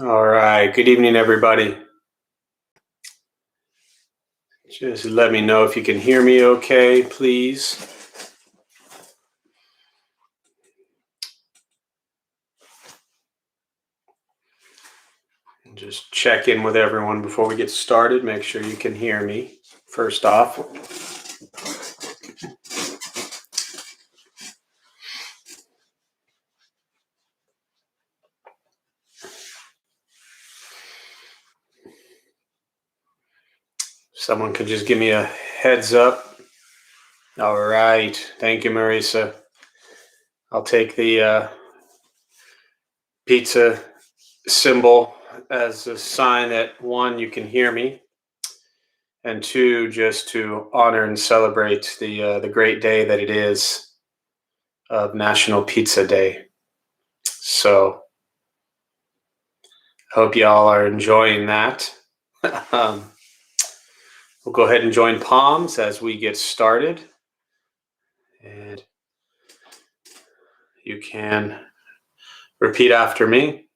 All right. Good evening, everybody. Just let me know if you can hear me okay, please. Just check in with everyone before we get started. Make sure you can hear me first off. Someone could just give me a heads up. All right. Thank you, Marisa. I'll take the pizza symbol as a sign that, one, you can hear me, and two, just to honor and celebrate the great day that it is of National Pizza Day. So hope y'all are enjoying that. We'll go ahead and join palms as we get started. And you can repeat after me.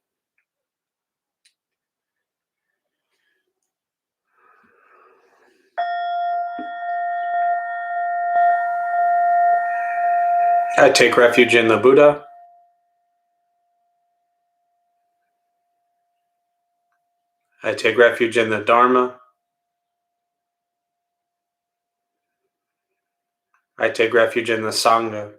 I take refuge in the Buddha. I take refuge in the Dharma. I take refuge in the Sangha.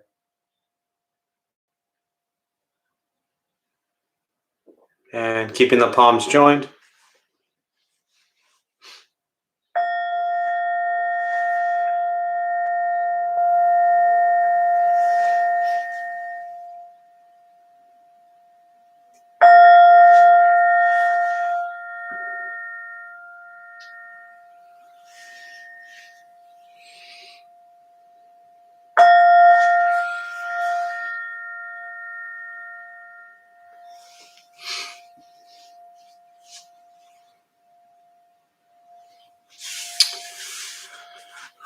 And keeping the palms joined.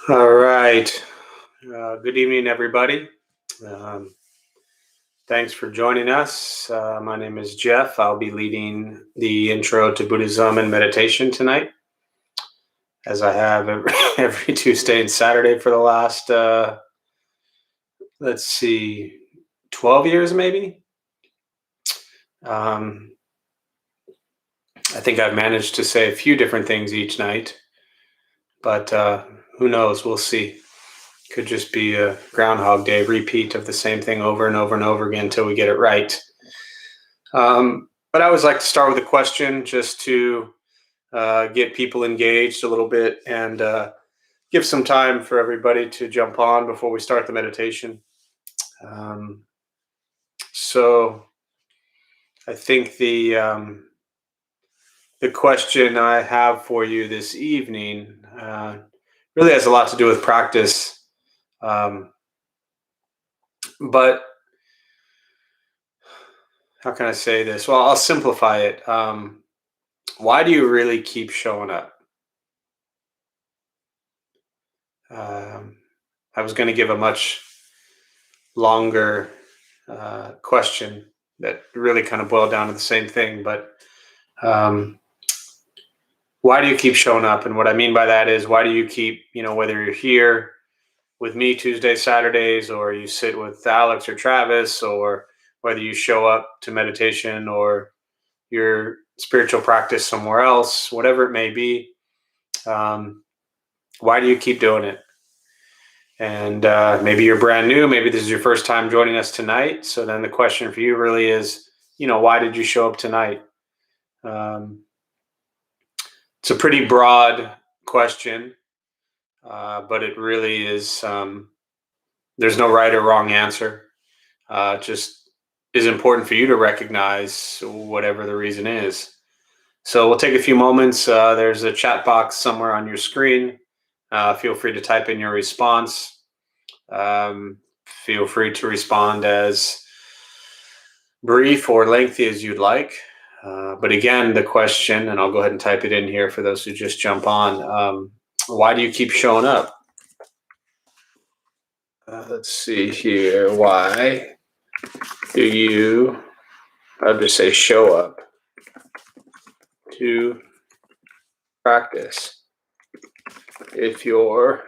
All right. Good evening, everybody. Thanks for joining us. My name is Jeff. I'll be leading the intro to Buddhism and meditation tonight, as I have every Tuesday and Saturday for the last, 12 years maybe. I think I've managed to say a few different things each night, but who knows? We'll see. Could just be a Groundhog Day repeat of the same thing over and over and over again until we get it right. But I always like to start with a question just to get people engaged a little bit and give some time for everybody to jump on before we start the meditation. So I think the question I have for you this evening really has a lot to do with practice. But how can I say this? Well, I'll simplify it. Why do you really keep showing up? I was going to give a much longer question that really kind of boiled down to the same thing, but why do you keep showing up? And what I mean by that is, why do you keep, whether you're here with me Tuesdays, Saturdays, or you sit with Alex or Travis, or whether you show up to meditation or your spiritual practice somewhere else, whatever it may be, why do you keep doing it? And maybe you're brand new. Maybe this is your first time joining us tonight. So then the question for you really is, why did you show up tonight? It's a pretty broad question, but it really is, there's no right or wrong answer. Just is important for you to recognize whatever the reason is. So we'll take a few moments. There's a chat box somewhere on your screen. Feel free to type in your response. Feel free to respond as brief or lengthy as you'd like. But again, the question, and I'll go ahead and type it in here for those who just jump on. Why do you keep showing up? Let's see here. Why do you, I'll just say show up? to practice. If you're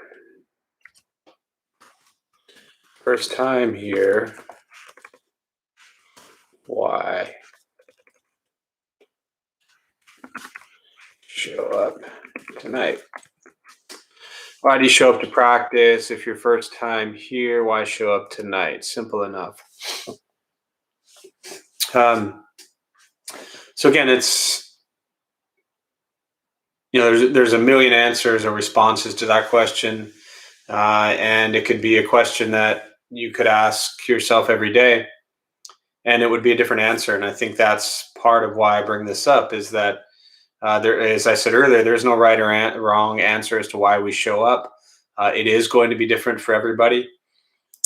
first time here, why show up tonight? Why do you show up to practice? If you're first time here, why show up tonight? Simple enough. So again, it's, there's a million answers or responses to that question. And it could be a question that you could ask yourself every day, and it would be a different answer. And I think that's part of why I bring this up, is that there, as I said earlier, there's no right or wrong answer as to why we show up. It is going to be different for everybody.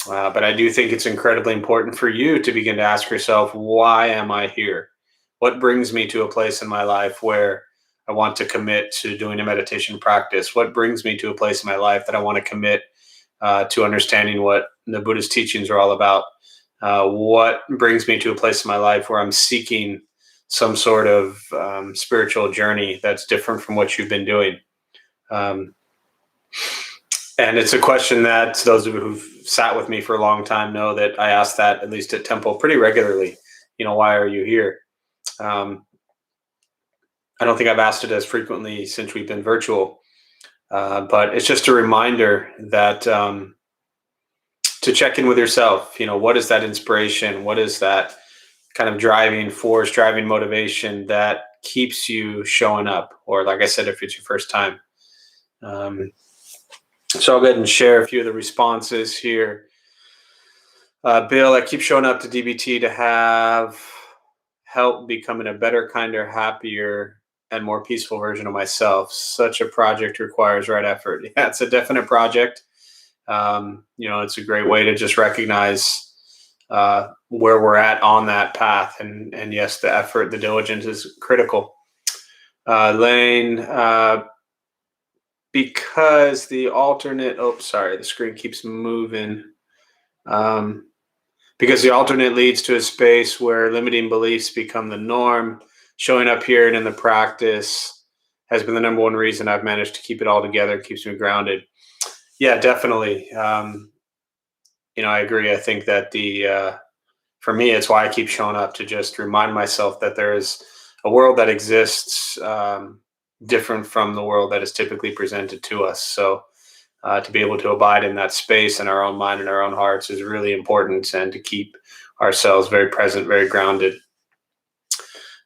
But I do think it's incredibly important for you to begin to ask yourself, why am I here? What brings me to a place in my life where I want to commit to doing a meditation practice? What brings me to a place in my life that I want to commit to understanding what the Buddhist teachings are all about? What brings me to a place in my life where I'm seeking some sort of spiritual journey that's different from what you've been doing? And it's a question that those who've sat with me for a long time know that I ask that, at least at Temple, pretty regularly. Why are you here? I don't think I've asked it as frequently since we've been virtual, but it's just a reminder that to check in with yourself. What is that inspiration? What is that kind of driving force, driving motivation that keeps you showing up? Or, like I said, if it's your first time. So I'll go ahead and share a few of the responses here. Bill, I keep showing up to DBT to have help becoming a better, kinder, happier, and more peaceful version of myself. Such a project requires right effort. Yeah, it's a definite project. It's a great way to just recognize where we're at on that path. And yes, the effort, the diligence is critical. Lane, because the alternate, the screen keeps moving. Because the alternate leads to a space where limiting beliefs become the norm. Showing up here and in the practice has been the number one reason I've managed to keep it all together. It keeps me grounded. Yeah, definitely. I agree. I think that for me, it's why I keep showing up, to just remind myself that there is a world that exists different from the world that is typically presented to us. So to be able to abide in that space in our own mind and our own hearts is really important, and to keep ourselves very present, very grounded.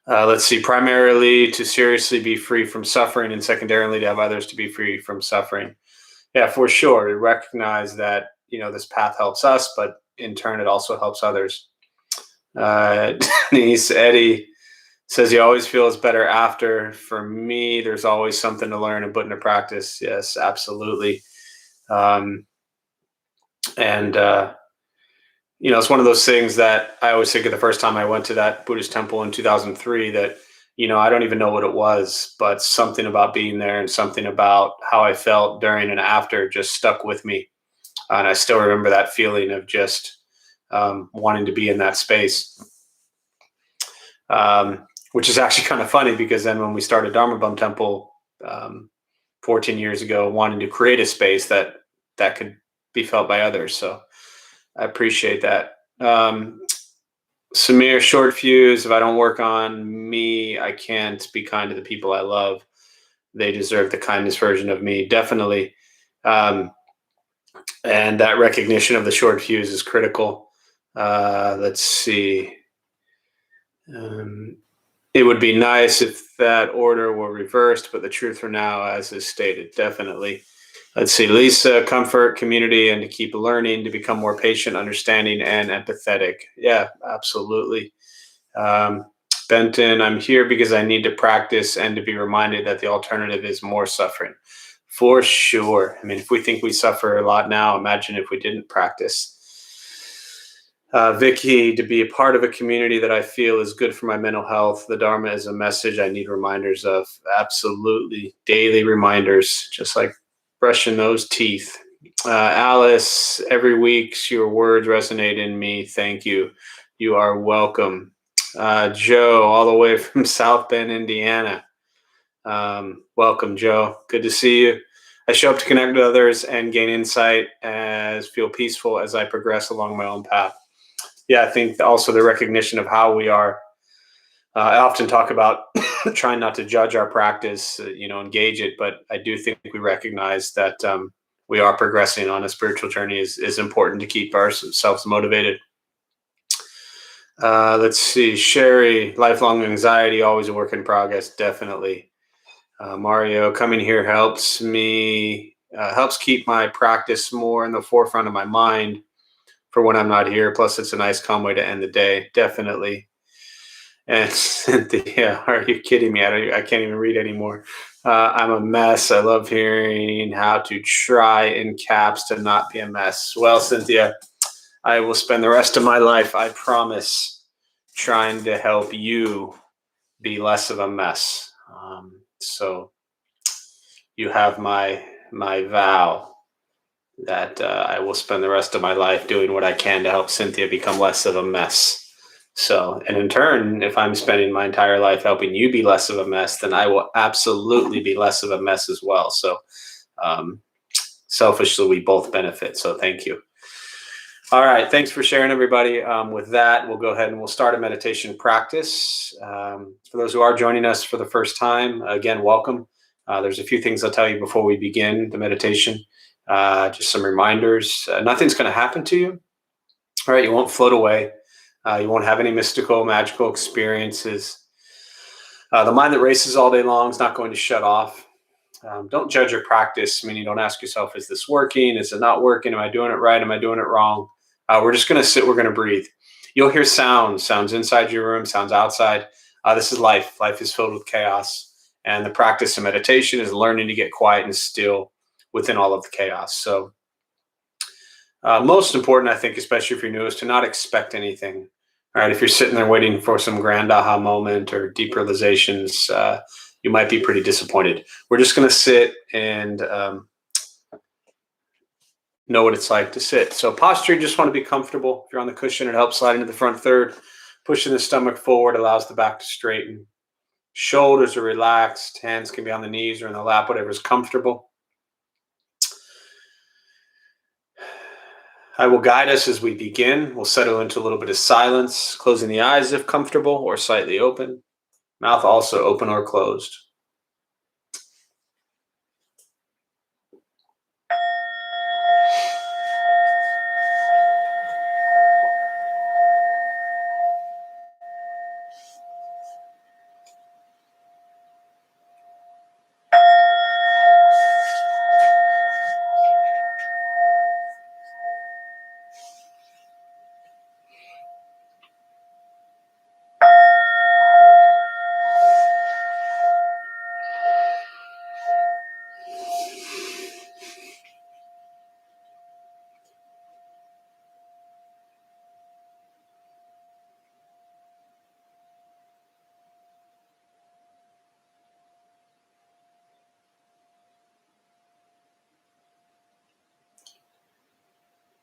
Let's see, primarily to seriously be free from suffering, and secondarily to have others to be free from suffering. Yeah, for sure. We recognize that, this path helps us, but in turn, it also helps others. Denise, Eddie says he always feels better after. For me, there's always something to learn and put into practice. Yes, absolutely. It's one of those things that I always think of the first time I went to that Buddhist temple in 2003, that, I don't even know what it was, but something about being there and something about how I felt during and after just stuck with me. And I still remember that feeling of just wanting to be in that space. Which is actually kind of funny, because then when we started Dharma Bum Temple 14 years ago, wanting to create a space that could be felt by others. So I appreciate that. Samir, short fuse. If I don't work on me, I can't be kind to the people I love. They deserve the kindness version of me. Definitely. And that recognition of the short fuse is critical. Let's see. It would be nice if that order were reversed, but the truth for now, as is stated, definitely. Let's see, Lisa, comfort, community, and to keep learning, to become more patient, understanding, and empathetic. Yeah, absolutely. Benton, I'm here because I need to practice and to be reminded that the alternative is more suffering. For sure. I mean, if we think we suffer a lot now, imagine if we didn't practice. Vicky, to be a part of a community that I feel is good for my mental health. The Dharma is a message I need reminders of. Absolutely. Daily reminders, just like brushing those teeth. Alice, every week your words resonate in me. Thank you. You are welcome. Joe, all the way from South Bend, Indiana. Welcome, Joe. Good to see you. I show up to connect with others and gain insight as feel peaceful as I progress along my own path. Yeah, I think also the recognition of how we are. I often talk about trying not to judge our practice, engage it, but I do think we recognize that we are progressing on a spiritual journey is important to keep ourselves motivated. Let's see, Sherry, lifelong anxiety, always a work in progress, definitely. Mario, coming here helps me, helps keep my practice more in the forefront of my mind for when I'm not here. Plus, it's a nice, calm way to end the day, definitely. And Cynthia, are you kidding me? I can't even read anymore. I'm a mess. I love hearing how to try in caps to not be a mess. Well, Cynthia, I will spend the rest of my life, I promise, trying to help you be less of a mess. So you have my vow that I will spend the rest of my life doing what I can to help Cynthia become less of a mess. So, and in turn, if I'm spending my entire life helping you be less of a mess, then I will absolutely be less of a mess as well. So, selfishly, we both benefit. So, thank you. All right. Thanks for sharing, everybody. With that, we'll go ahead and we'll start a meditation practice. For those who are joining us for the first time, again, welcome. There's a few things I'll tell you before we begin the meditation. Just some reminders. Nothing's going to happen to you. All right. You won't float away. You won't have any mystical, magical experiences. The mind that races all day long is not going to shut off. Don't judge your practice, meaning don't ask yourself, is this working? Is it not working? Am I doing it right? Am I doing it wrong? We're just going to sit. We're going to breathe. You'll hear sounds inside your room, sounds outside. This is life. Life is filled with chaos. And the practice of meditation is learning to get quiet and still within all of the chaos. So most important, I think, especially if you're new, is to not expect anything. All right, if you're sitting there waiting for some grand aha moment or deep realizations, you might be pretty disappointed. We're just going to sit and know what it's like to sit. So posture, you just want to be comfortable. If you're on the cushion, it helps slide into the front third. Pushing the stomach forward allows the back to straighten. Shoulders are relaxed. Hands can be on the knees or in the lap, whatever's comfortable. I will guide us as we begin. We'll settle into a little bit of silence, closing the eyes if comfortable or slightly open. Mouth also open or closed.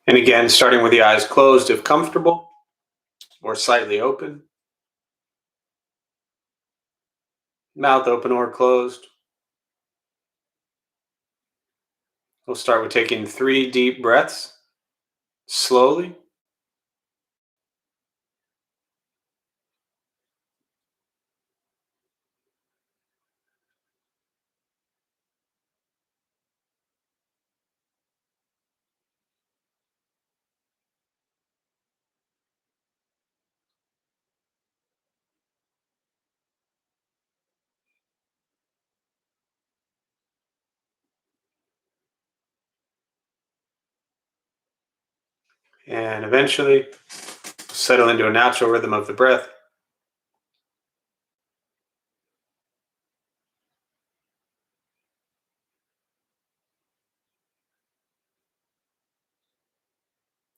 And again, starting with the eyes closed if comfortable or slightly open. Mouth open or closed. We'll start with taking 3 deep breaths, slowly. And eventually settle into a natural rhythm of the breath.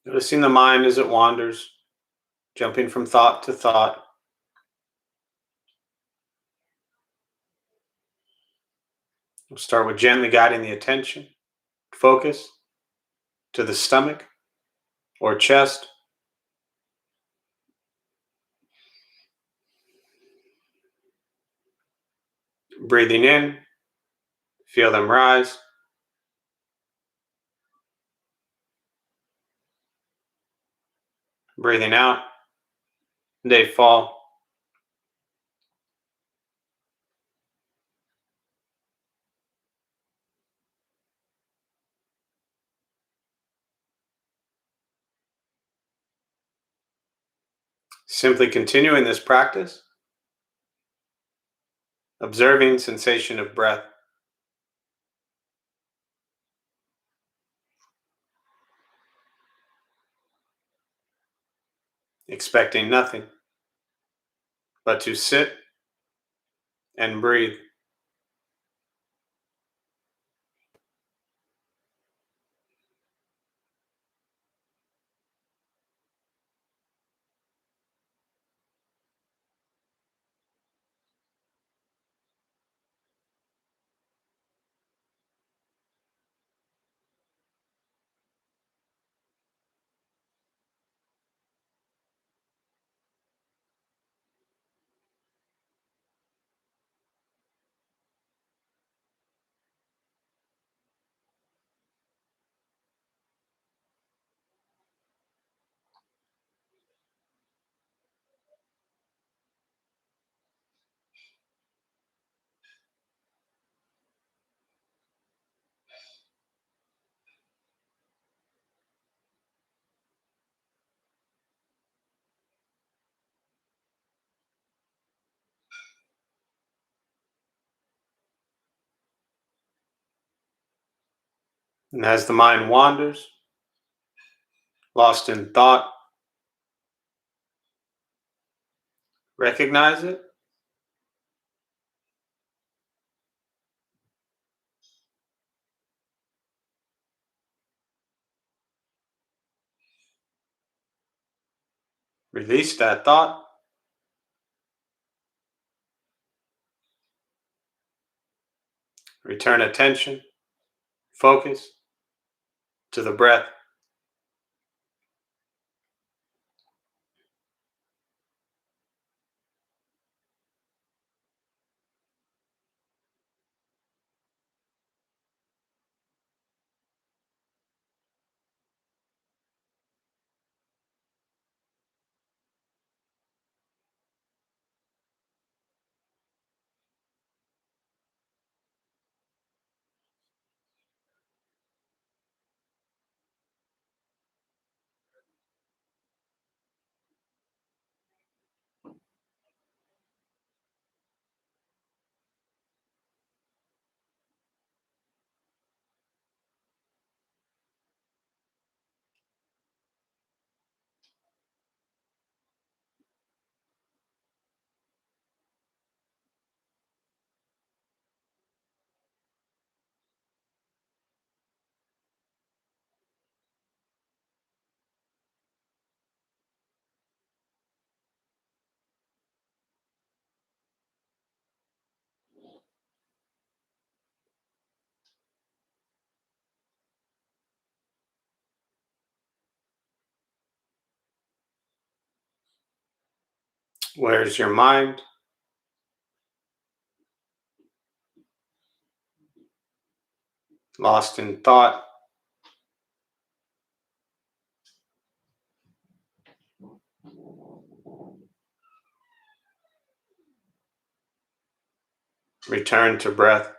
Noticing the mind as it wanders, jumping from thought to thought. We'll start with gently guiding the attention, focus to the stomach or chest. Breathing in, feel them rise. Breathing out, they fall. Simply continuing this practice, observing sensation of breath, expecting nothing but to sit and breathe. And as the mind wanders, lost in thought, recognize it, release that thought, return attention, focus to the breath. Where's your mind? Lost in thought, return to breath.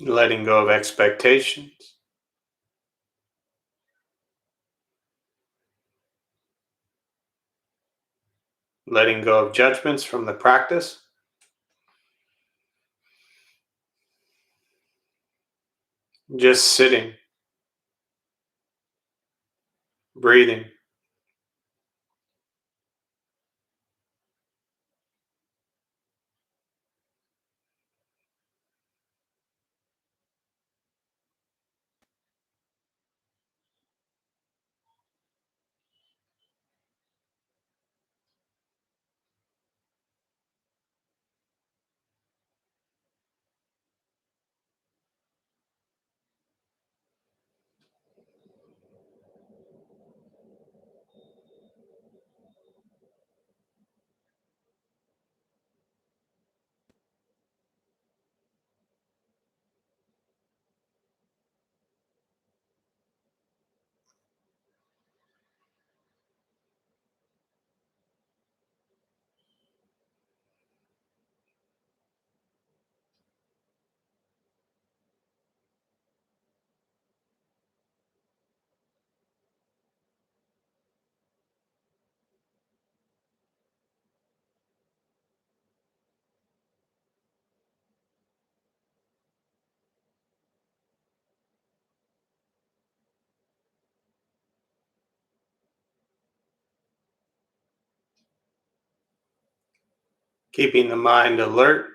letting go of expectations, letting go of judgments from the practice, just sitting, breathing. Keeping the mind alert,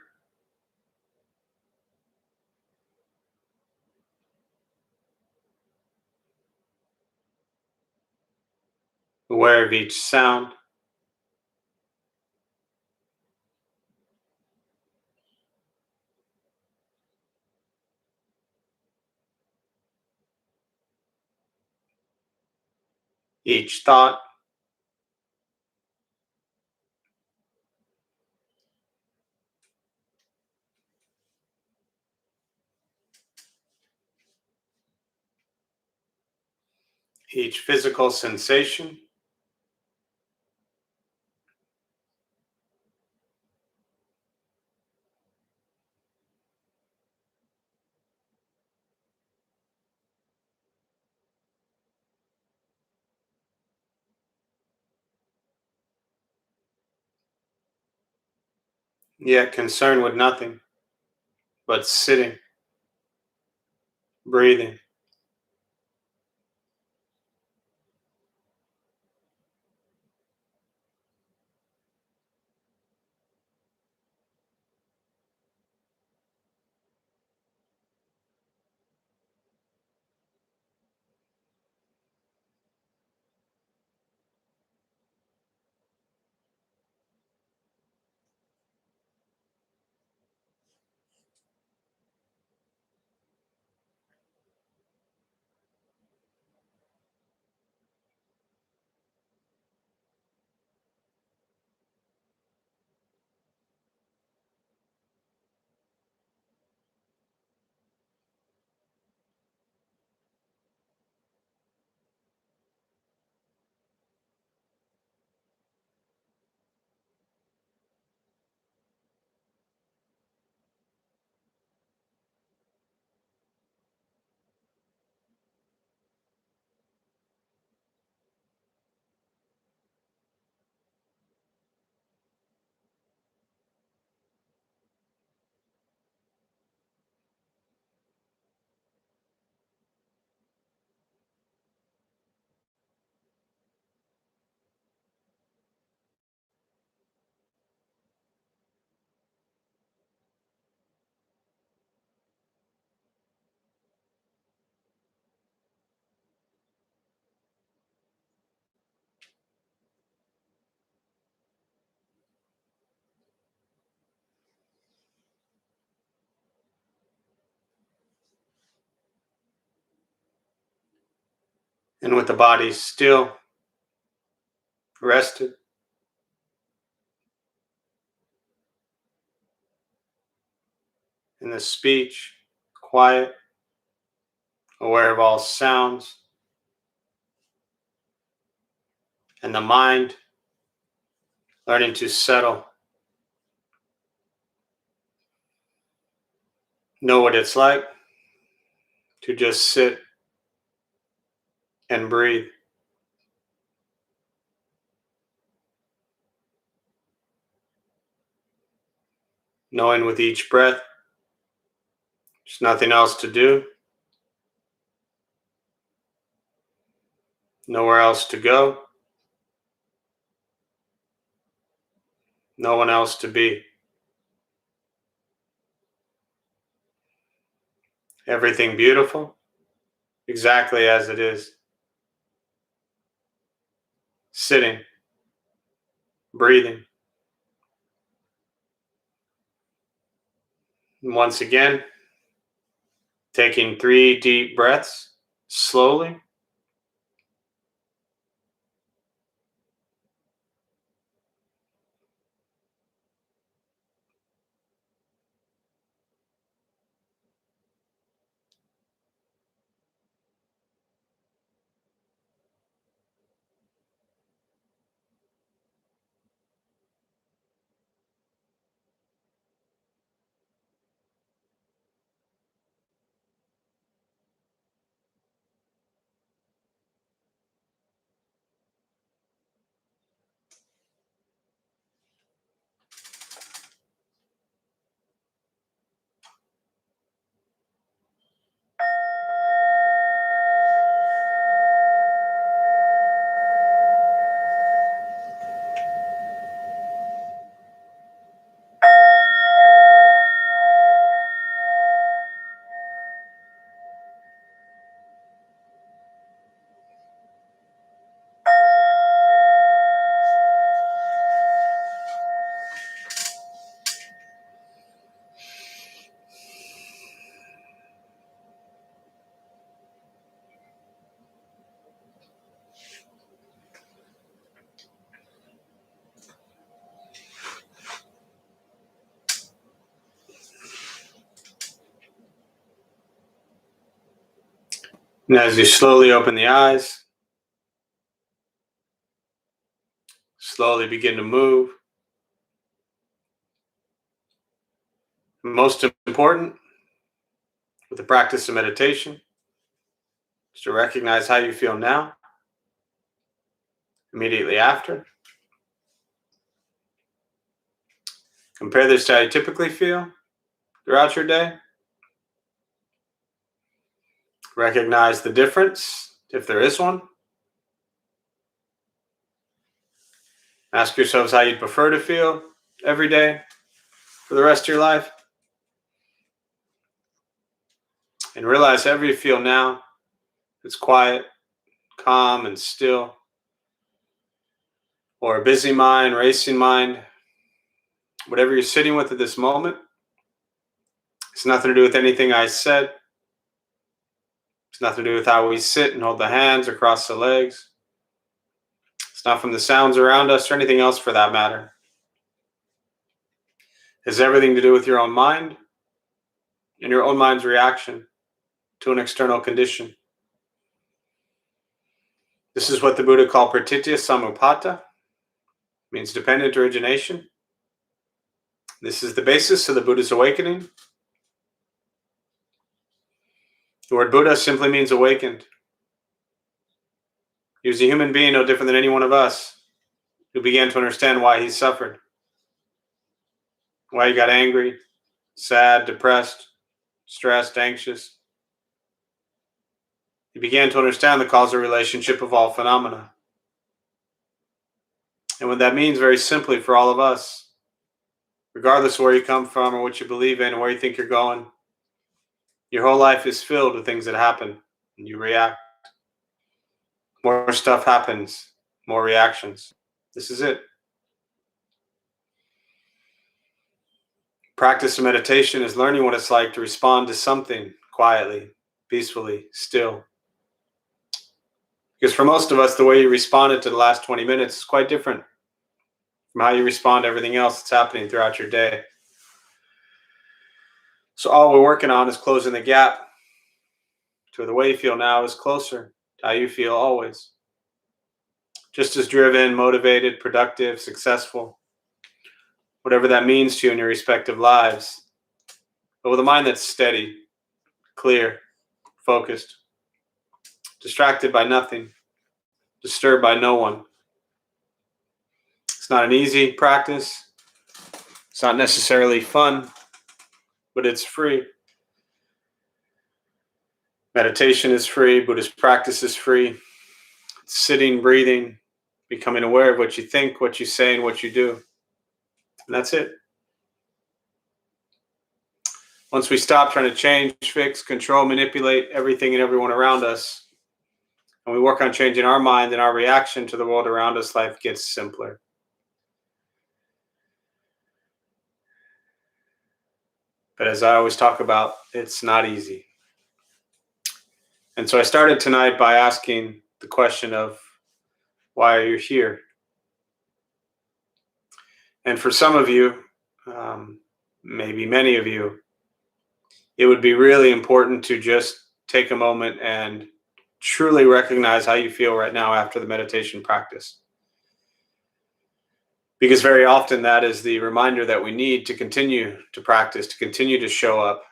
aware of each sound, each thought, each physical sensation, yet concerned with nothing but sitting, breathing. And with the body still, rested, and the speech quiet, aware of all sounds, and the mind learning to settle, know what it's like to just sit and breathe. Knowing with each breath, there's nothing else to do, nowhere else to go, no one else to be. Everything beautiful, exactly as it is. Sitting, breathing. And once again, taking 3 deep breaths slowly. And as you slowly open the eyes, slowly begin to move. Most important with the practice of meditation is to recognize how you feel now, immediately after. Compare this to how you typically feel throughout your day. Recognize the difference, if there is one. Ask yourselves how you'd prefer to feel every day for the rest of your life. And realize however you feel now, it's quiet, calm, and still, or a busy mind, racing mind, whatever you're sitting with at this moment, it's nothing to do with anything I said. It's nothing to do with how we sit and hold the hands or cross the legs. It's not from the sounds around us or anything else for that matter. It has everything to do with your own mind and your own mind's reaction to an external condition. This is what the Buddha called pratitya samuppada, means dependent origination. This is the basis of the Buddha's awakening. The word Buddha simply means awakened. He was a human being no different than any one of us who began to understand why he suffered, why he got angry, sad, depressed, stressed, anxious. He began to understand the causal relationship of all phenomena. And what that means very simply for all of us, regardless of where you come from or what you believe in or where you think you're going, your whole life is filled with things that happen and you react. More stuff happens, more reactions. This is it. Practice of meditation is learning what it's like to respond to something quietly, peacefully, still. Because for most of us, the way you responded to the last 20 minutes is quite different from how you respond to everything else that's happening throughout your day. So all we're working on is closing the gap to the way you feel now is closer to how you feel always. Just as driven, motivated, productive, successful, whatever that means to you in your respective lives, but with a mind that's steady, clear, focused, distracted by nothing, disturbed by no one. It's not an easy practice. It's not necessarily fun, but it's free. Meditation is free. Buddhist practice is free. It's sitting, breathing, becoming aware of what you think, what you say, and what you do. And that's it. Once we stop trying to change, fix, control, manipulate everything and everyone around us, and we work on changing our mind and our reaction to the world around us, life gets simpler. But as I always talk about, it's not easy. And so I started tonight by asking the question of, why are you here? And for some of you, maybe many of you, it would be really important to just take a moment and truly recognize how you feel right now after the meditation practice. Because very often that is the reminder that we need to continue to practice, to continue to show up.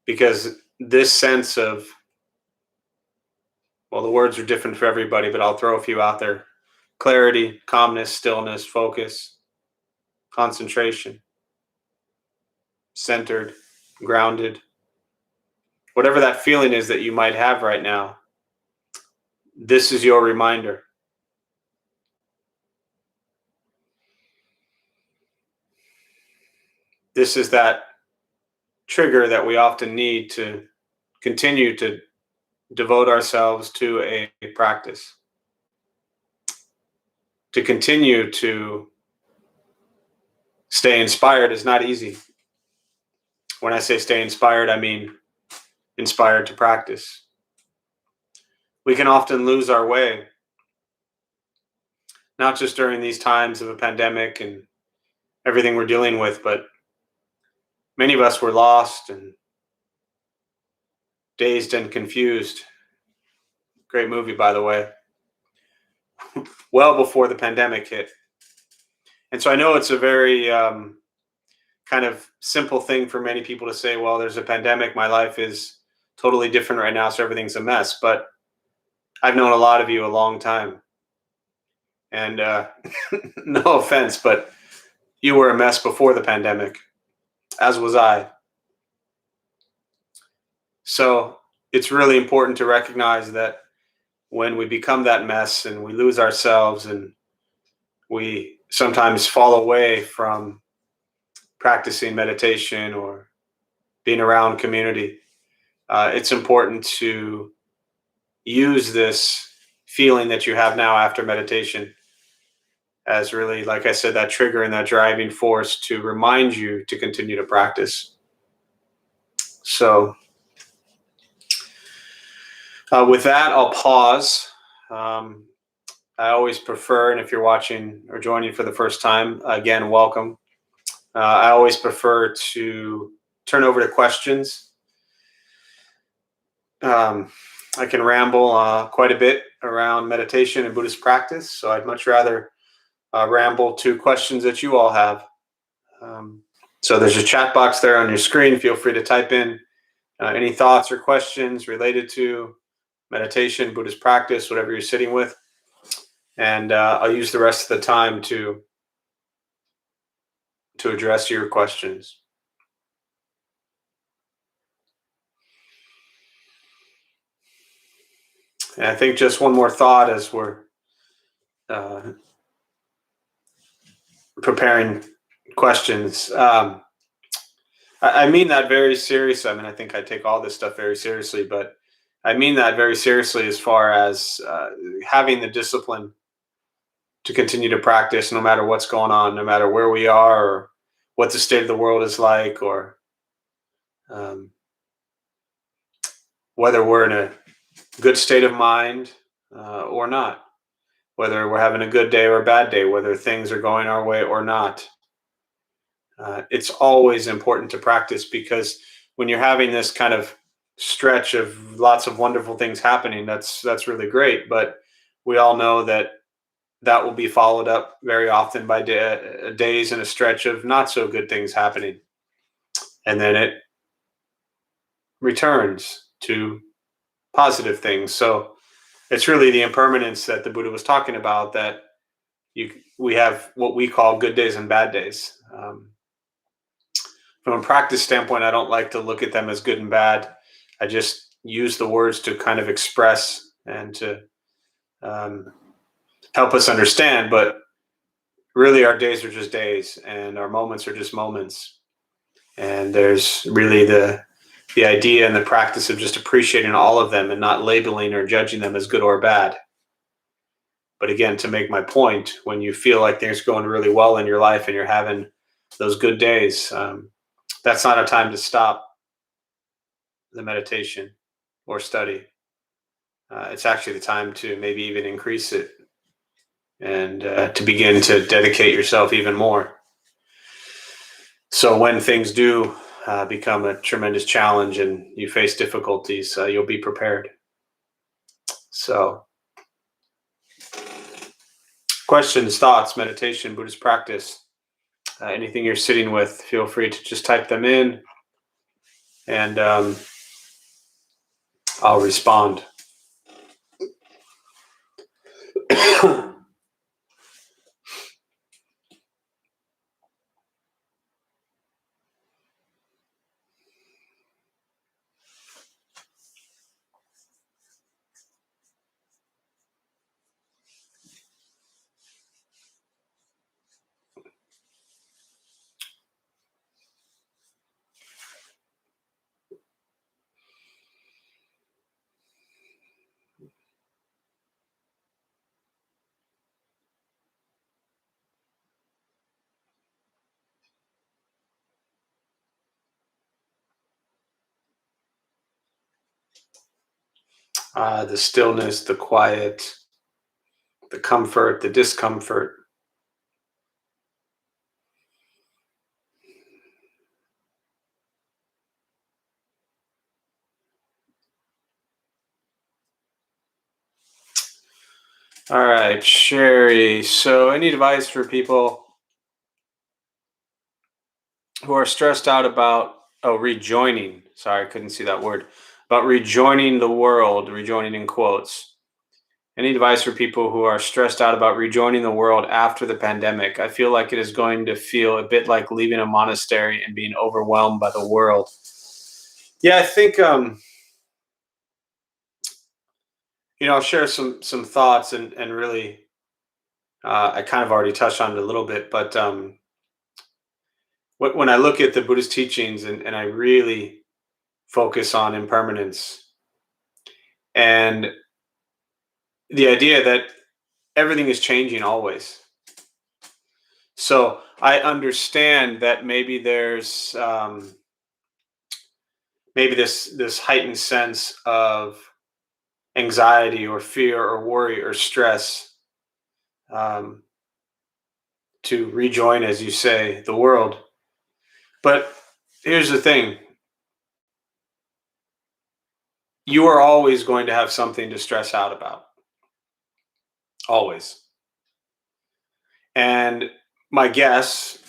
Because this sense of, well, the words are different for everybody, but I'll throw a few out there. Clarity, calmness, stillness, focus, concentration, centered, grounded. Whatever that feeling is that you might have right now, this is your reminder. This is that trigger that we often need to continue to devote ourselves to a practice. To continue to stay inspired is not easy. When I say stay inspired, I mean inspired to practice. We can often lose our way, not just during these times of a pandemic and everything we're dealing with, but many of us were lost and dazed and confused. Great movie, by the way. Well before the pandemic hit. And so I know it's a very kind of simple thing for many people to say, well, there's a pandemic, my life is totally different right now, so everything's a mess. But I've known a lot of you a long time. And no offense, but you were a mess before the pandemic, as was I. So it's really important to recognize that when we become that mess and we lose ourselves and we sometimes fall away from practicing meditation or being around community, it's important to use this feeling that you have now after meditation as really, like I said, that trigger and that driving force to remind you to continue to practice. So with that, I'll pause. I always prefer, and if you're watching or joining for the first time, again, welcome. I always prefer to turn over to questions. I can ramble quite a bit around meditation and Buddhist practice, so I'd much rather ramble to questions that you all have. So there's a chat box there on your screen. Feel free to type in any thoughts or questions related to meditation, Buddhist practice, whatever you're sitting with. And I'll use the rest of the time to address your questions. And I think just one more thought as we're preparing questions. I mean that very seriously. I mean, I think I take all this stuff very seriously, but I mean that very seriously as far as having the discipline to continue to practice no matter what's going on, no matter where we are or what the state of the world is like, or whether we're in a good state of mind or not, whether we're having a good day or a bad day, whether things are going our way or not. It's always important to practice, because when you're having this kind of stretch of lots of wonderful things happening, that's really great. But we all know that will be followed up very often by days and a stretch of not so good things happening. And then returns to positive things. So it's really the impermanence that the Buddha was talking about, that we have what we call good days and bad days. From a practice standpoint, I don't like to look at them as good and bad. I just use the words to kind of express and to um, help us understand. But really, our days are just days, and our moments are just moments. And there's really the idea and the practice of just appreciating all of them and not labeling or judging them as good or bad. But again, to make my point, when you feel like things are going really well in your life and you're having those good days, that's not a time to stop the meditation or study. It's actually the time to maybe even increase it and to begin to dedicate yourself even more. So when things do become a tremendous challenge and you face difficulties, you'll be prepared. So, questions, thoughts, meditation, Buddhist practice, anything you're sitting with, feel free to just type them in, and I'll respond. The stillness, the quiet, the comfort, the discomfort. All right, Sherry. So, any advice for people who are stressed out about rejoining? Sorry, I couldn't see that word. About rejoining the world, rejoining in quotes. Any advice for people who are stressed out about rejoining the world after the pandemic? I feel like it is going to feel a bit like leaving a monastery and being overwhelmed by the world. Yeah, I think I'll share some thoughts, and really I kind of already touched on it a little bit, but when I look at the Buddhist teachings, and I really focus on impermanence and the idea that everything is changing always. So I understand that maybe there's maybe this heightened sense of anxiety or fear or worry or stress um, to rejoin, as you say, the world. But here's the thing: you are always going to have something to stress out about, always. And my guess,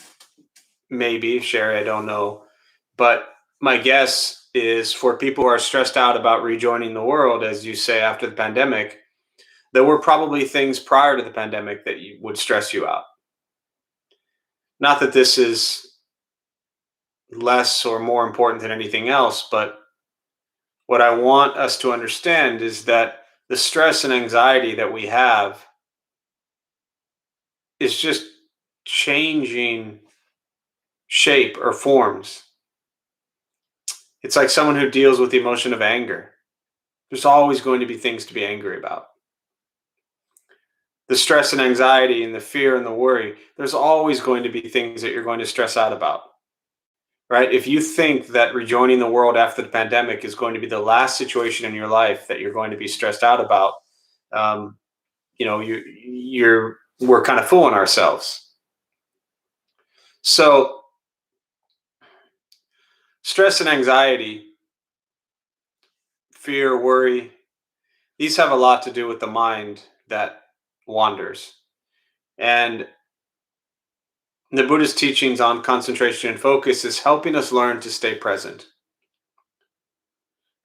maybe Sherry, I don't know, but my guess is for people who are stressed out about rejoining the world, as you say, after the pandemic, there were probably things prior to the pandemic that would stress you out. Not that this is less or more important than anything else, but what I want us to understand is that the stress and anxiety that we have is just changing shape or forms. It's like someone who deals with the emotion of anger. There's always going to be things to be angry about. The stress and anxiety and the fear and the worry, there's always going to be things that you're going to stress out about. Right? If you think that rejoining the world after the pandemic is going to be the last situation in your life that you're going to be stressed out about, um, we're kind of fooling ourselves. So, stress and anxiety, fear, worry, these have a lot to do with the mind that wanders. And the Buddhist teachings on concentration and focus is helping us learn to stay present.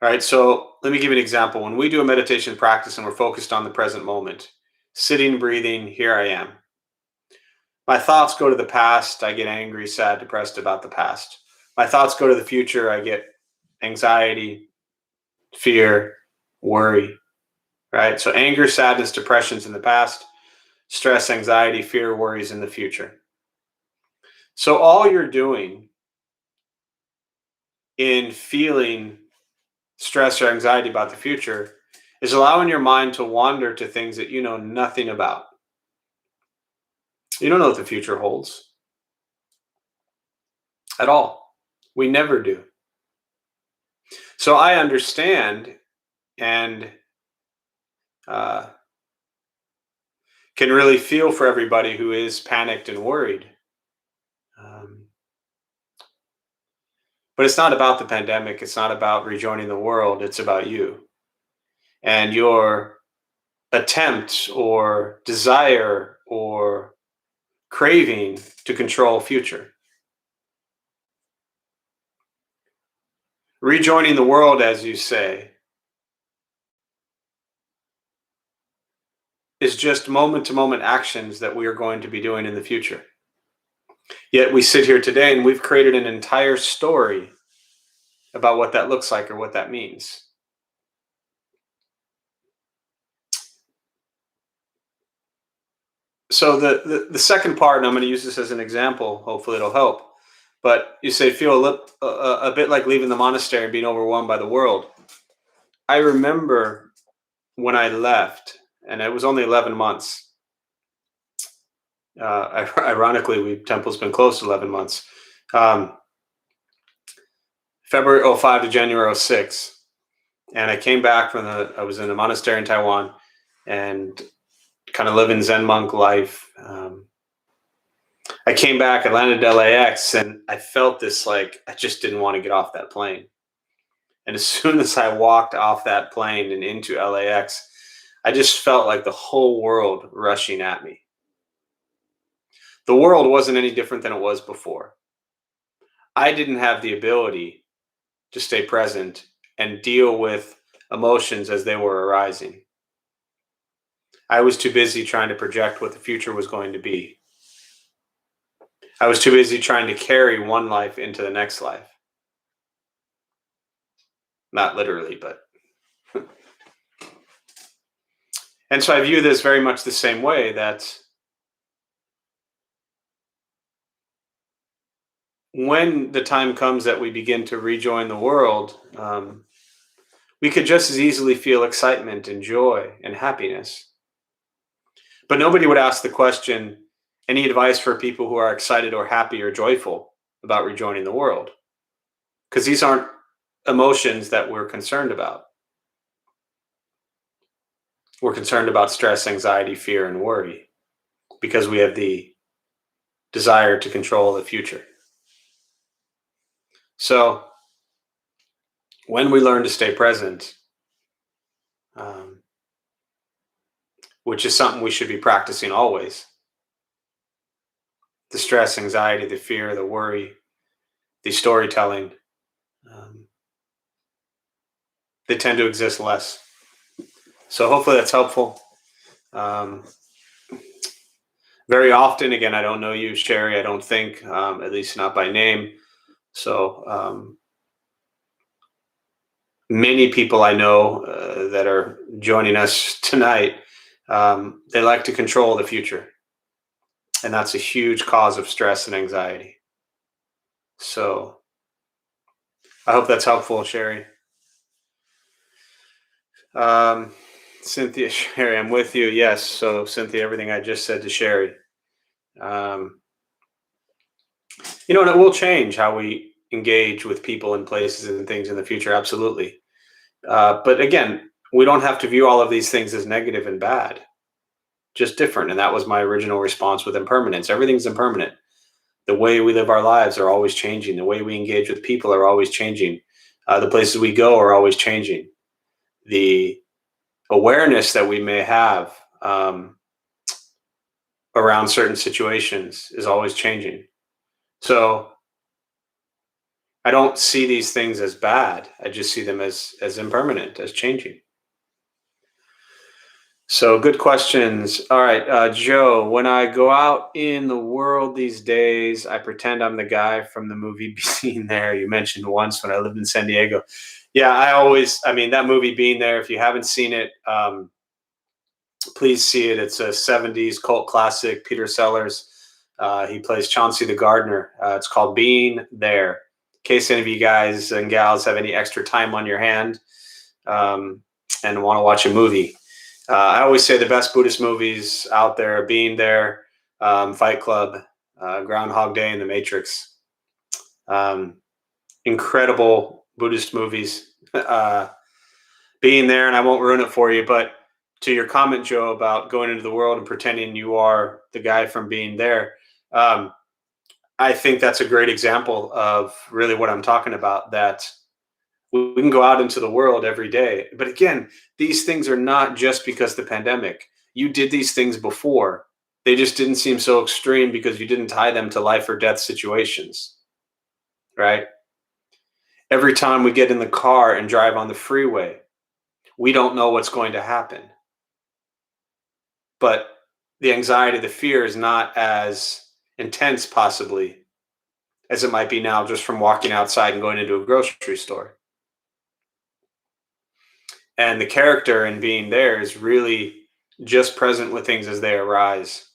All right, so let me give you an example. When we do a meditation practice and we're focused on the present moment, sitting, breathing, here I am. My thoughts go to the past. I get angry, sad, depressed about the past. My thoughts go to the future. I get anxiety, fear, worry, right? So anger, sadness, depression's in the past. Stress, anxiety, fear, worries in the future. So all you're doing in feeling stress or anxiety about the future is allowing your mind to wander to things that you know nothing about. You don't know what the future holds at all. We never do. So I understand and uh, can really feel for everybody who is panicked and worried. Um, but it's not about the pandemic. It's not about rejoining the world. It's about you and your attempt or desire or craving to control future. Rejoining the world, as you say, is just moment to moment actions that we are going to be doing in the future. Yet we sit here today and we've created an entire story about what that looks like or what that means. So the second part, and I'm going to use this as an example, hopefully it'll help. But you say feel a bit like leaving the monastery and being overwhelmed by the world. I remember when I left, and it was only 11 months. Ironically, temple's been closed 11 months. Um, February '05 to January '06, and I came back I was in a monastery in Taiwan, and kind of living Zen monk life. I came back, I landed at LAX, and I felt this like I just didn't want to get off that plane. And as soon as I walked off that plane and into LAX, I just felt like the whole world rushing at me. The world wasn't any different than it was before. I didn't have the ability to stay present and deal with emotions as they were arising. I was too busy trying to project what the future was going to be. I was too busy trying to carry one life into the next life. Not literally, but. And so I view this very much the same way, that when the time comes that we begin to rejoin the world, we could just as easily feel excitement and joy and happiness. But nobody would ask the question, any advice for people who are excited or happy or joyful about rejoining the world? Because these aren't emotions that we're concerned about. We're concerned about stress, anxiety, fear, and worry because we have the desire to control the future. So when we learn to stay present, which is something we should be practicing always, the stress, anxiety, the fear, the worry, the storytelling, they tend to exist less. So hopefully that's helpful. Very often, again, I don't know you, Sherry, I don't think, at least not by name. So many people I know that are joining us tonight, they like to control the future. And that's a huge cause of stress and anxiety. So I hope that's helpful, Sherry. Cynthia, Sherry, I'm with you. Yes. So Cynthia, everything I just said to Sherry. And it will change how we engage with people and places and things in the future. Absolutely. But again, we don't have to view all of these things as negative and bad, just different. And that was my original response with impermanence. Everything's impermanent. The way we live our lives are always changing. The way we engage with people are always changing. The places we go are always changing. The awareness that we may have around certain situations is always changing. So I don't see these things as bad. I just see them as impermanent, as changing. So good questions. All right, Joe. When I go out in the world these days, I pretend I'm the guy from the movie Being There. You mentioned once when I lived in San Diego. Yeah, I mean, that movie Being There. If you haven't seen it, please see it. It's a '70s cult classic. Peter Sellers. He plays Chauncey the gardener. It's called Being There. In case any of you guys and gals have any extra time on your hand um, and want to watch a movie. I always say the best Buddhist movies out there are Being There, Fight Club, Groundhog Day, and The Matrix. Um, Incredible Buddhist movies. Being There, and I won't ruin it for you, but to your comment, Joe, about going into the world and pretending you are the guy from Being There, um, I think that's a great example of really what I'm talking about. That we can go out into the world every day. But again, these things are not just because the pandemic. You did these things before. They just didn't seem so extreme because you didn't tie them to life or death situations, right? Every time we get in the car and drive on the freeway, we don't know what's going to happen. But the anxiety, the fear is not as intense, possibly, as it might be now just from walking outside and going into a grocery store. And the character in Being There is really just present with things as they arise.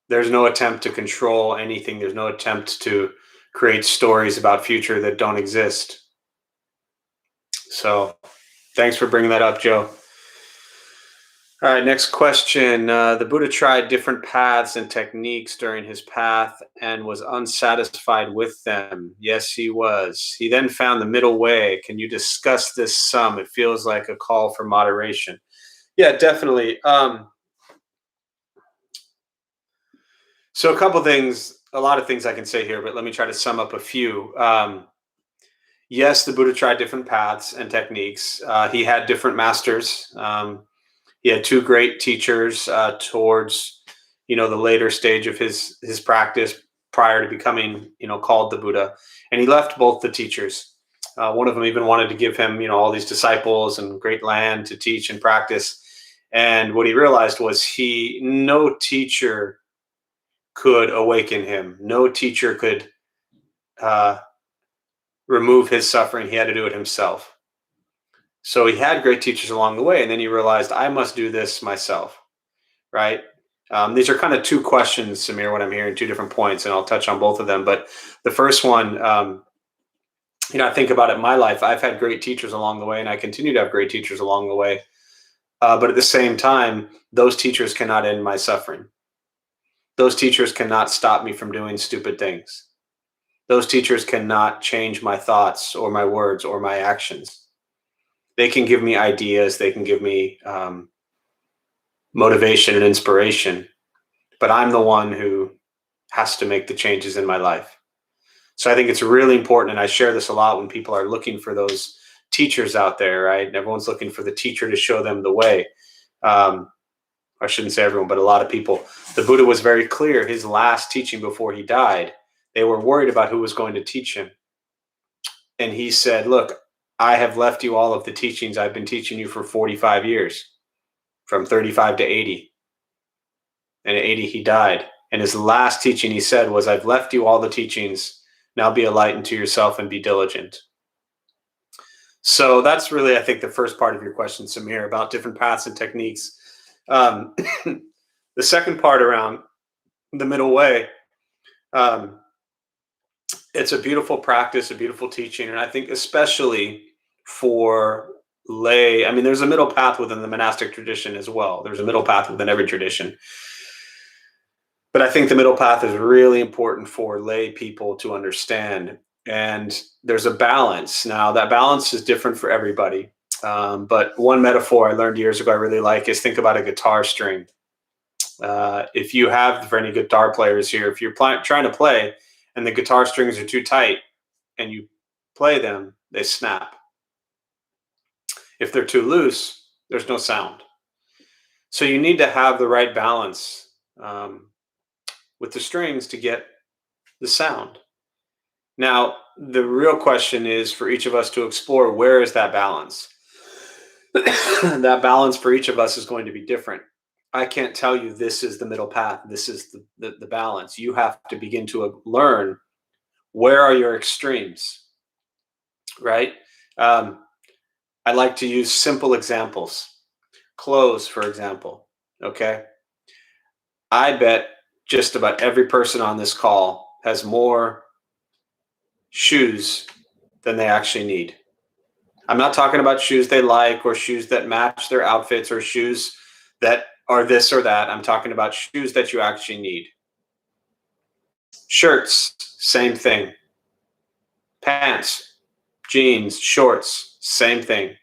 There's no attempt to control anything. There's no attempt to create stories about future that don't exist. So thanks for bringing that up, Joe. All right, next question. The Buddha tried different paths and techniques during his path and was unsatisfied with them. Yes, he was. He then found the middle way. Can you discuss this some? It feels like a call for moderation. Yeah, definitely. So a couple things, a lot of things I can say here, but let me try to sum up a few. Yes, the Buddha tried different paths and techniques. He had different masters. He had two great teachers towards, the later stage of his practice prior to becoming, called the Buddha. And he left both the teachers. One of them even wanted to give him, all these disciples and great land to teach and practice. And what he realized was no teacher could awaken him. No teacher could uh, remove his suffering. He had to do it himself. So he had great teachers along the way, and then he realized, I must do this myself, right? These are kind of two questions, Samir, what I'm hearing, two different points, and I'll touch on both of them. But the first one, I think about it in my life. I've had great teachers along the way, and I continue to have great teachers along the way. But at the same time, those teachers cannot end my suffering. Those teachers cannot stop me from doing stupid things. Those teachers cannot change my thoughts or my words or my actions. They can give me ideas. They can give me motivation and inspiration. But I'm the one who has to make the changes in my life. So I think it's really important. And I share this a lot when people are looking for those teachers out there, right? And everyone's looking for the teacher to show them the way. I shouldn't say everyone, but a lot of people. The Buddha was very clear. His last teaching before he died, they were worried about who was going to teach him. And he said, look, I have left you all of the teachings I've been teaching you for 45 years, from 35 to 80. And at 80, he died. And his last teaching, he said, was, I've left you all the teachings. Now be a light unto yourself and be diligent. So that's really, I think, the first part of your question, Samir, about different paths and techniques. The second part around the middle way, it's a beautiful practice, a beautiful teaching. And I think especially for lay, I mean, there's a middle path within the monastic tradition as well. There's a middle path within every tradition. But I think the middle path is really important for lay people to understand. And there's a balance. Now, that balance is different for everybody. But one metaphor I learned years ago I really like is think about a guitar string. If you have, for any guitar players here, if you're trying to play and the guitar strings are too tight and you play them, they snap. If they're too loose, there's no sound. So you need to have the right balance with the strings to get the sound. Now, The real question is for each of us to explore, where is that balance? That balance for each of us is going to be different. I can't tell you this is the middle path, this is the balance. You have to begin to learn where are your extremes, right? Um, I like to use simple examples. Clothes, for example. Okay. I bet just about every person on this call has more shoes than they actually need. I'm not talking about shoes they like or shoes that match their outfits or shoes that are this or that. I'm talking about shoes that you actually need. Shirts, same thing. Pants, jeans, shorts, same thing.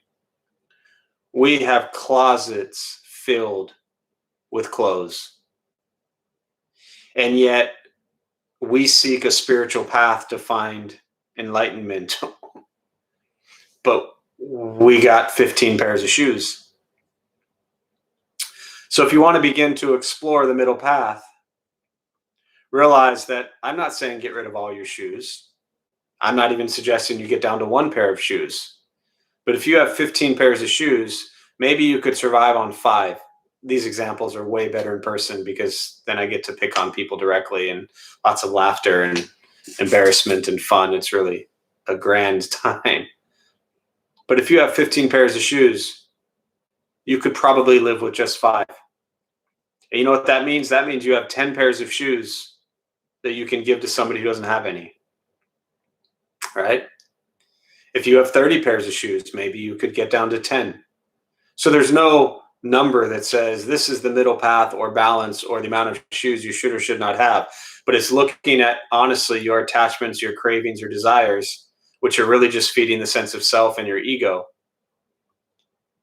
We have closets filled with clothes. And yet we seek a spiritual path to find enlightenment. But we got 15 pairs of shoes. So if you want to begin to explore the middle path, realize that I'm not saying get rid of all your shoes. I'm not even suggesting you get down to one pair of shoes. But if you have 15 pairs of shoes, maybe you could survive on 5. These examples are way better in person because then I get to pick on people directly and lots of laughter and embarrassment and fun. It's really a grand time. But if you have 15 pairs of shoes, you could probably live with just 5. And you know what that means? That means you have 10 pairs of shoes that you can give to somebody who doesn't have any, right? If you have 30 pairs of shoes, maybe you could get down to 10. So there's no number that says this is the middle path or balance or the amount of shoes you should or should not have. But it's looking at, honestly, your attachments, your cravings, your desires, which are really just feeding the sense of self and your ego.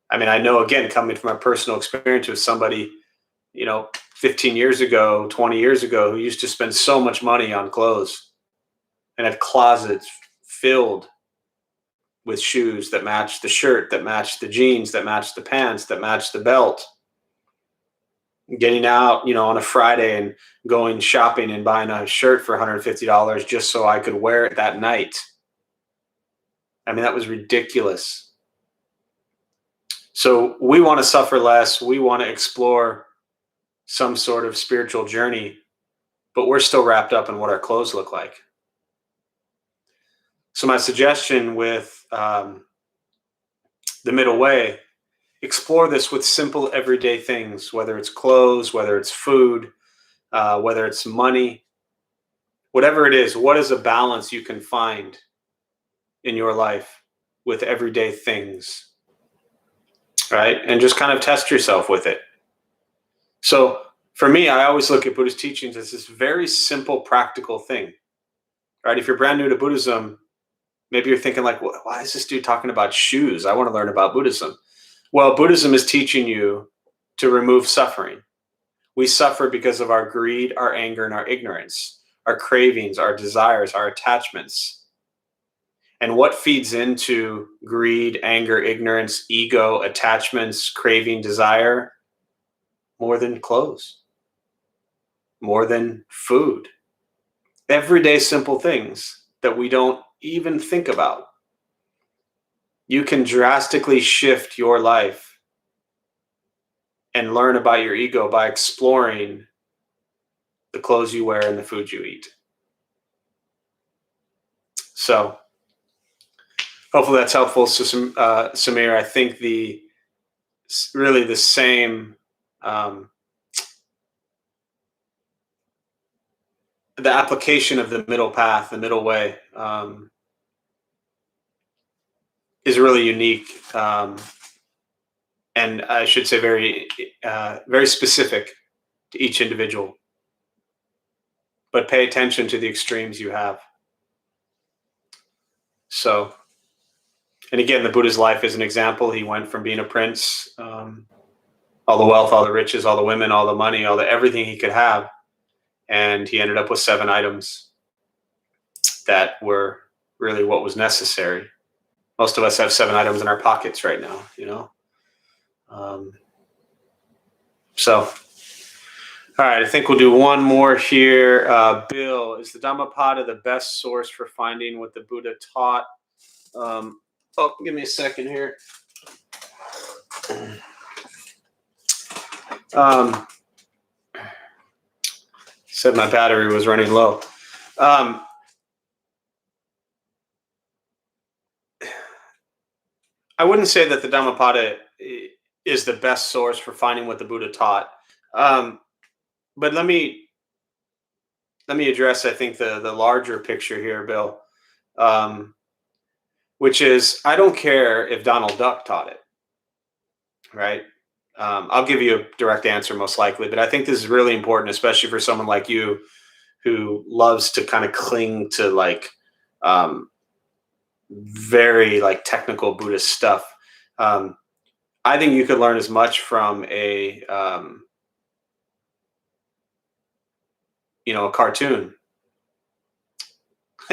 I mean, I know, again, coming from my personal experience with somebody, 15 years ago, 20 years ago, who used to spend so much money on clothes and had closets filled with shoes that matched the shirt, that matched the jeans, that matched the pants, that matched the belt. Getting out, on a Friday and going shopping and buying a shirt for $150 just so I could wear it that night. I mean, that was ridiculous. So we want to suffer less. We want to explore some sort of spiritual journey, but we're still wrapped up in what our clothes look like. So my suggestion with the middle way, explore this with simple everyday things, whether it's clothes, whether it's food, whether it's money, whatever it is. What is a balance you can find in your life with everyday things, right? And just kind of test yourself with it. So for me, I always look at Buddhist teachings as this very simple, practical thing, right? If you're brand new to Buddhism, maybe you're thinking like, why is this dude talking about shoes? I want to learn about Buddhism. Well, Buddhism is teaching you to remove suffering. We suffer because of our greed, our anger, and our ignorance, our cravings, our desires, our attachments. And what feeds into greed, anger, ignorance, ego, attachments, craving, desire? More than clothes, more than food. Everyday simple things that we don't even think about. You can drastically shift your life and learn about your ego by exploring the clothes you wear and the food you eat. So hopefully that's helpful. So Samir, I think really the same, the application of the middle path, the middle way, is really unique. And I should say very, very specific to each individual. But pay attention to the extremes you have. So, and again, the Buddha's life is an example. He went from being a prince, all the wealth, all the riches, all the women, all the money, everything he could have. And he ended up with 7 items that were really what was necessary. Most of us have 7 items in our pockets right now, So All right, I think we'll do one more here. Bill, is the Dhammapada the best source for finding what the Buddha taught? Give me a second here. Said my battery was running low. I wouldn't say that the Dhammapada is the best source for finding what the Buddha taught. But let me address, I think, the larger picture here, Bill, which is I don't care if Donald Duck taught it, right? I'll give you a direct answer most likely, but I think this is really important, especially for someone like you who loves to kind of cling to like very like technical Buddhist stuff. I think you could learn as much from a a cartoon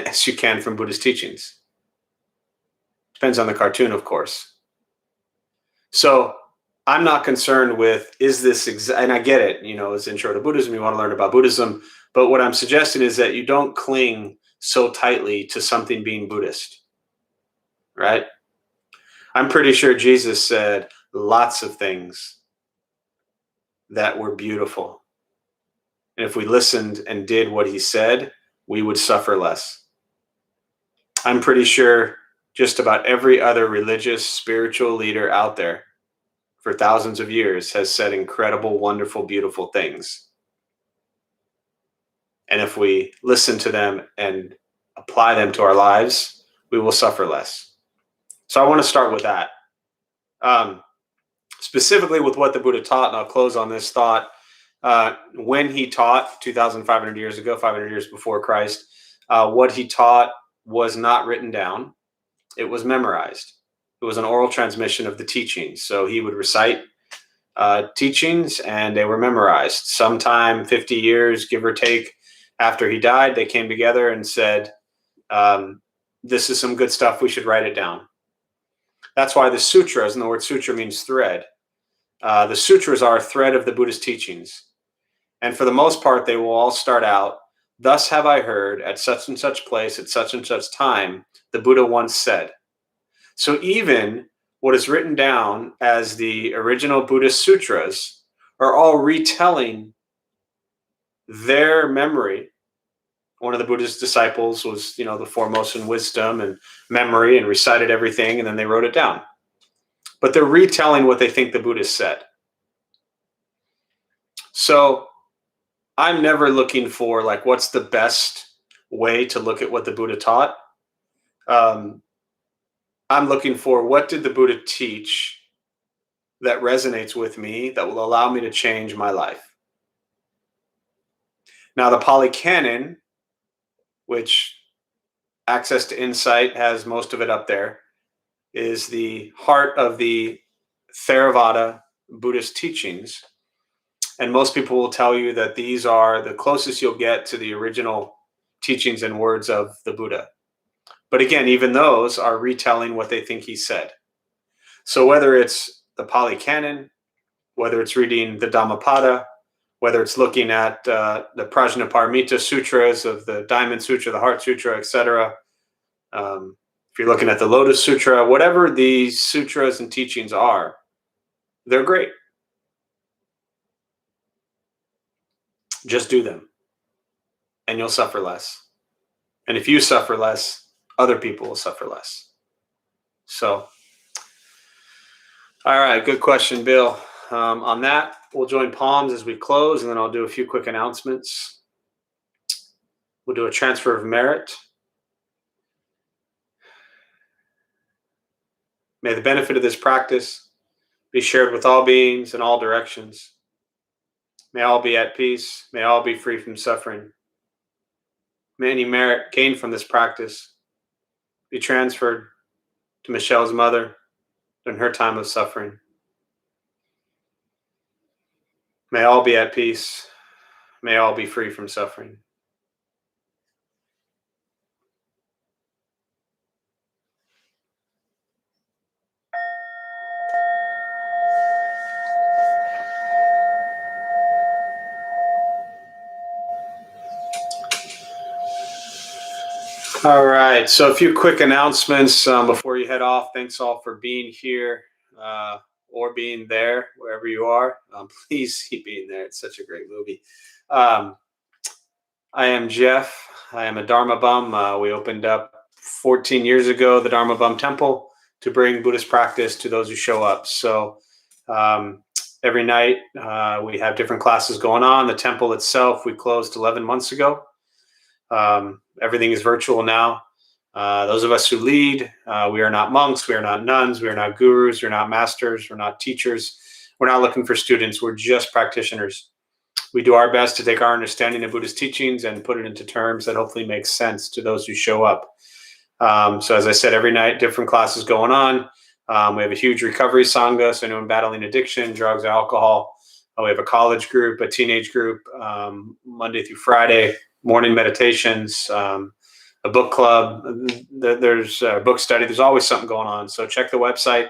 as you can from Buddhist teachings. Depends on the cartoon, of course. So I'm not concerned with is this and I get it, as intro to Buddhism, you want to learn about Buddhism, but what I'm suggesting is that you don't cling so tightly to something being Buddhist, right? I'm pretty sure Jesus said lots of things that were beautiful. And if we listened and did what he said, we would suffer less. I'm pretty sure just about every other religious, spiritual leader out there for thousands of years has said incredible, wonderful, beautiful things. And if we listen to them and apply them to our lives, we will suffer less. So I want to start with that. Specifically with what the Buddha taught, and I'll close on this thought. When he taught 2,500 years ago, 500 years before Christ, what he taught was not written down. It was memorized. It was an oral transmission of the teachings. So he would recite teachings and they were memorized. Sometime 50 years, give or take, after he died, they came together and said, this is some good stuff, we should write it down. That's why the sutras, and the word sutra means thread, the sutras are a thread of the Buddhist teachings. And for the most part, they will all start out, thus have I heard at such and such place at such and such time, the Buddha once said. So even what is written down as the original Buddhist sutras are all retelling their memory. One of the Buddha's disciples was, the foremost in wisdom and memory and recited everything, and then they wrote it down. But they're retelling what they think the Buddha said. So I'm never looking for like, what's the best way to look at what the Buddha taught? I'm looking for what did the Buddha teach that resonates with me, that will allow me to change my life. Now, the Pali Canon, which Access to Insight has most of it up there, is the heart of the Theravada Buddhist teachings. And most people will tell you that these are the closest you'll get to the original teachings and words of the Buddha. But again, even those are retelling what they think he said. So whether it's the Pali Canon, whether it's reading the Dhammapada, whether it's looking at the Prajnaparamita Sutras of the Diamond Sutra, the Heart Sutra, etc., if you're looking at the Lotus Sutra, whatever these sutras and teachings are, they're great. Just do them, and you'll suffer less. And if you suffer less, other people will suffer less. So, all right, good question, Bill. On that, we'll join palms as we close, and then I'll do a few quick announcements. We'll do a transfer of merit. May the benefit of this practice be shared with all beings in all directions. May all be at peace. May all be free from suffering. May any merit gained from this practice be transferred to Michelle's mother during her time of suffering. May all be at peace. May all be free from suffering. All right. So a few quick announcements before you head off. Thanks all for being here or being there, wherever you are. Please keep being there. It's such a great movie. Um, I am Jeff. I am a Dharma Bum. We opened up 14 years ago the Dharma Bum Temple to bring Buddhist practice to those who show up. So um, every night we have different classes going on. The temple itself we closed 11 months ago. Everything is virtual now. Those of us who lead, we are not monks, we are not nuns, we are not gurus, we're not masters, we're not teachers. We're not looking for students. We're just practitioners. We do our best to take our understanding of Buddhist teachings and put it into terms that hopefully make sense to those who show up. So as I said, every night, different classes going on. We have a huge recovery sangha, so anyone battling addiction, drugs, or alcohol. We have a college group, a teenage group, Monday through Friday, morning meditations, a book club. There's a book study. There's always something going on. So check the website.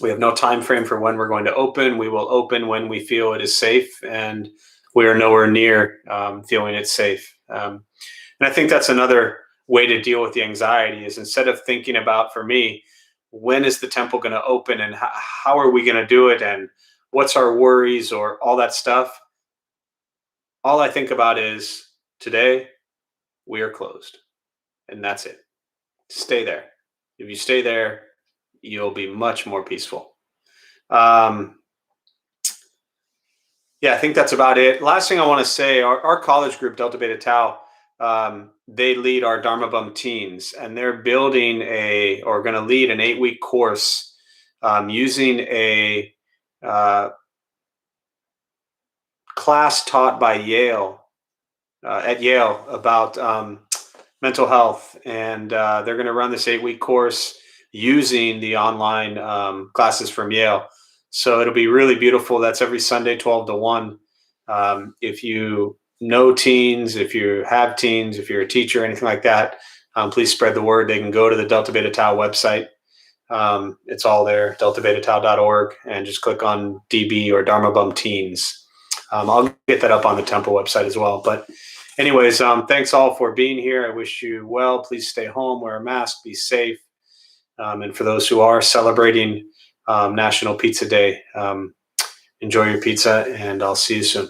We have no time frame for when we're going to open. We will open when we feel it is safe, and we are nowhere near feeling it's safe. And I think that's another way to deal with the anxiety is instead of thinking about, for me, when is the temple going to open and how are we going to do it and what's our worries or all that stuff, all I think about is today we are closed, and that's it. Stay there. If you stay there, you'll be much more peaceful. Yeah, I think that's about it. Last thing I want to say, our college group, Delta Beta Tau, they lead our Dharma Bum teens, and they're building or going to lead an 8-week course using a class taught by at Yale about mental health. And they're going to run this 8-week course using the online classes from Yale. So it'll be really beautiful. That's every Sunday, 12 to 1. If you know teens, if you have teens, if you're a teacher, anything like that, please spread the word. They can go to the Delta Beta Tau website. It's all there, deltabetatau.org, and just click on DB or Dharma Bum Teens. I'll get that up on the temple website as well. But anyways, thanks all for being here. I wish you well. Please stay home, wear a mask, be safe. And for those who are celebrating National Pizza Day, enjoy your pizza, and I'll see you soon.